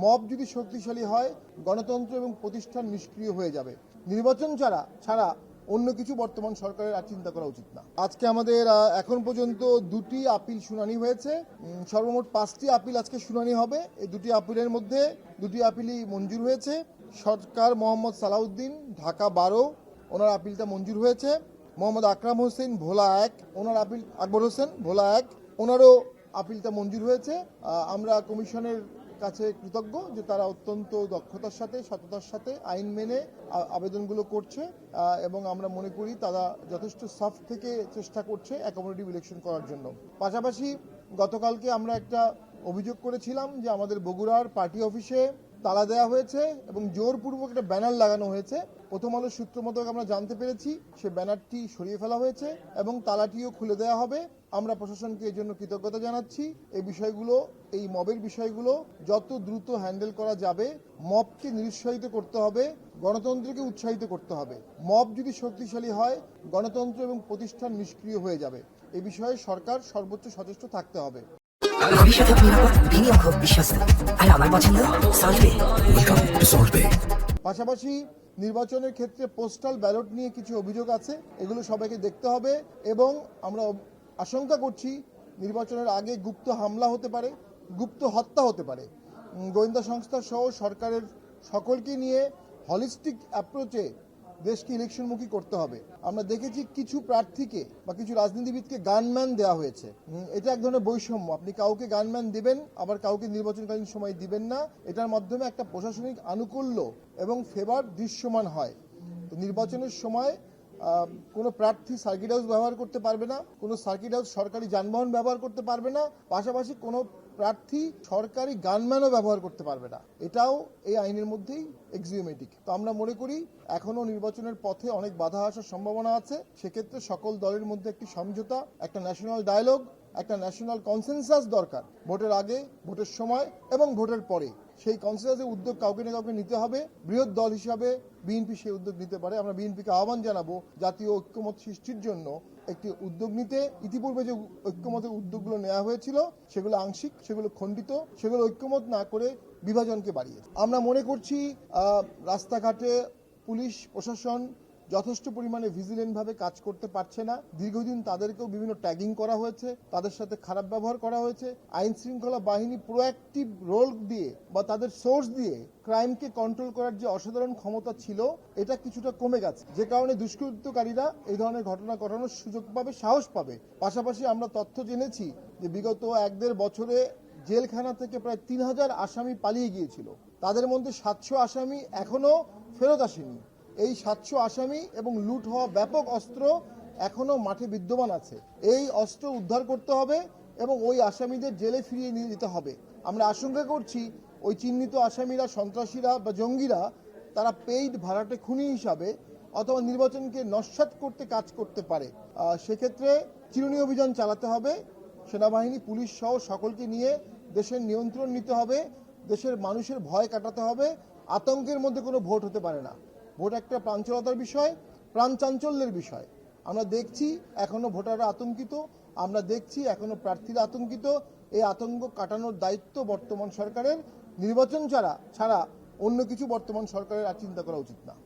Mob যদি শক্তিশালী হয় গণতন্ত্র এবং প্রতিষ্ঠান নিষ্ক্রিয় হয়ে যাবে। নির্বাচন ছাড়া অন্য কিছু বর্তমান সরকারের আর চিন্তা করা উচিত না। আজকে আমাদের এখন পর্যন্ত দুটি আপিল শুনানি হয়েছে, সর্বমোট 5টি আপিল আজকে শুনানি হবে। এই দুটি আপিলের মধ্যে দুটি আপিলই মঞ্জুর হয়েছে। সরকার মোহাম্মদ সালাউদ্দিন ঢাকা 12 ওনার আপিলটা মঞ্জুর হয়েছে। মোহাম্মদ আকরাম হোসেন ভোলা 1 ওনার আপিল, আকবর হোসেন ভোলা 1 ওনারও আপিলটা মঞ্জুর হয়েছে। আমরা কমিশনের কাছে কৃতজ্ঞ যে তারা অত্যন্ত দক্ষতার সাথে সততার সাথে আইন মেনে আবেদনগুলো করছে এবং আমরা মনে করি তারা যথেষ্ট সফট থেকে চেষ্টা করছে অ্যাকোমোডেটিভ ইলেকশন করার জন্য। পাশাপাশি গতকালকে আমরা একটা অভিযোগ করেছিলাম যে আমাদের বগুড়ার পার্টি অফিসে তালা দেওয়া হয়েছে এবং জোরপূর্বক একটা ব্যানার লাগানো হয়েছে। প্রথম আলোর সূত্র মতো আমরা জানতে পেরেছি সে ব্যানারটি সরিয়ে ফেলা হয়েছে এবং তালাটিও খুলে দেওয়া হবে। আমরা প্রশাসনকে এর জন্য কৃতজ্ঞতা জানাচ্ছি। এই বিষয়গুলো, এই মবের বিষয়গুলো যত দ্রুত হ্যান্ডেল করা যাবে। মবকে নিরুৎসাহিত করতে হবে, গণতন্ত্রকে উৎসাহিত করতে হবে। মব যদি শক্তিশালী হয় গণতন্ত্র এবং প্রতিষ্ঠান নিষ্ক্রিয় হয়ে যাবে। এই বিষয়ে সরকার সর্বোচ্চ সচেষ্ট থাকতে হবে। ভবিষ্যতে নিরাপদ, বিনিয়োগ হোক বিশ্বস্ত, আর আমার পছন্দ সলভে। পাশাপাশি নির্বাচনের ক্ষেত্রে পোস্টাল ব্যালট নিয়ে কিছু অভিযোগ আছে, এগুলো সবাইকে দেখতে হবে এবং আমরা আশঙ্কা করছি নির্বাচনের আগে গুপ্ত হামলা হতে পারে, গুপ্ত হত্যা হতে পারে। গোয়েন্দা সংস্থা সহ সরকারের সকলকে নিয়ে হলিস্টিক অ্যাপ্রোচে দেশকে ইলেকশনমুখী করতে হবে। আমরা দেখেছি কিছু প্রার্থীকে বা কিছু রাজনীতিবিদকে গানম্যান দেওয়া হয়েছে। এটা এক ধরনের বৈষম্য। আপনি কাউকে গানম্যান দিবেন, আবার কাউকে নির্বাচনকালীন সময় দিবেন না। এটার মাধ্যমে একটা প্রশাসনিক আনুকূল্য এবং ফেভার দৃশ্যমান হয়। তো নির্বাচনের সময় কোনো প্রার্থী সার্কিট হাউস ব্যবহার করতে পারবে না, কোনো সার্কিট হাউস সরকারি যানবাহন ব্যবহার করতে পারবে না, পাশাপাশি কোনো প্রার্থী সরকারি গানম্যানও ব্যবহার করতে পারবে না। এটাও এই আইনের মধ্যেই এক্সিওমেটিক। তো আমরা মনে করি এখনও নির্বাচনের পথে অনেক বাধা আসার সম্ভাবনা আছে। সেক্ষেত্রে সকল দলের মধ্যে একটি সমঝোতা, একটা ন্যাশনাল ডায়ালগ, একটা ন্যাশনাল কনসেনসাস দরকার। ভোটের আগে, ভোটের সময় এবং ভোটের পরে সেই কনসেনসাসের উদ্যোগ কাউকে না কাউকে নিতে হবে। বৃহৎ দল হিসাবে বিএনপি সেই উদ্যোগ নিতে পারে। আমরা বিএনপিকে আহ্বান জানাবো জাতীয় ঐক্যমত সৃষ্টির জন্য একটি উদ্যোগ নিতে। ইতিপূর্বে যে ঐক্যমতের উদ্যোগগুলো নেওয়া হয়েছিল সেগুলো আংশিক, সেগুলো খণ্ডিত, সেগুলো ঐক্যমত না করে বিভাজনকে বাড়িয়ে। আমরা মনে করছি রাস্তাঘাটে পুলিশ প্রশাসন যথেষ্ট পরিমাণে ভিজিলেন্টভাবে কাজ করতে পারছে না। দীর্ঘদিন তাদেরকেও বিভিন্ন ট্যাগিং করা হয়েছে, তাদের সাথে খারাপ ব্যবহার করা হয়েছে। আইন শৃঙ্খলা বাহিনী প্রোঅ্যাক্টিভ রোল দিয়ে বা তাদের সোর্স দিয়ে ক্রাইমকে কন্ট্রোল করার যে অসাধারণ ক্ষমতা ছিল এটা কিছুটা কমে গেছে, যে কারণে দুষ্কৃতকারীরা এই ধরনের ঘটনা ঘটানোর সুযোগ পাবে, সাহস পাবে। পাশাপাশি আমরা তথ্য জেনেছি যে বিগত 1-1.5 বছরে জেলখানা থেকে প্রায় 3000 আসামি পালিয়ে গিয়েছিল। তাদের মধ্যে 700 আসামি এখনো ফেরত আসেনি। এই 700 আসামি এবং লুট হওয়া ব্যাপক অস্ত্র এখনো মাঠে বিদ্যমান আছে। এই অস্ত্র উদ্ধার করতে হবে এবং ওই আসামিদের জেলে ফিরিয়ে নিয়ে যেতে হবে। আমরা আশঙ্কা করছি ওই চিহ্নিত আসামিরা, সন্ত্রাসীরা বা জঙ্গিরা তারা পেইড ভাড়াটে খুনি হিসাবে অথবা নির্বাচনকে নস্যাৎ করতে কাজ করতে পারে। সেক্ষেত্রে চিরুনি অভিযান চালাতে হবে। সেনাবাহিনী, পুলিশ সহ সকলকে নিয়ে দেশের নিয়ন্ত্রণ নিতে হবে। দেশের মানুষের ভয় কাটাতে হবে। আতঙ্কের মধ্যে কোনো ভোট হতে পারে না। ভোট একটা প্রাঞ্চলতার বিষয়, প্রাণচাঞ্চল্যের বিষয়। আমরা দেখছি এখনো ভোটাররা আতঙ্কিত, আমরা দেখছি এখনো প্রার্থীরা আতঙ্কিত। এই আতঙ্ক কাটানোর দায়িত্ব বর্তমান সরকারের। নির্বাচন ছাড়া অন্য কিছু বর্তমান সরকারের আর চিন্তা করা উচিত না।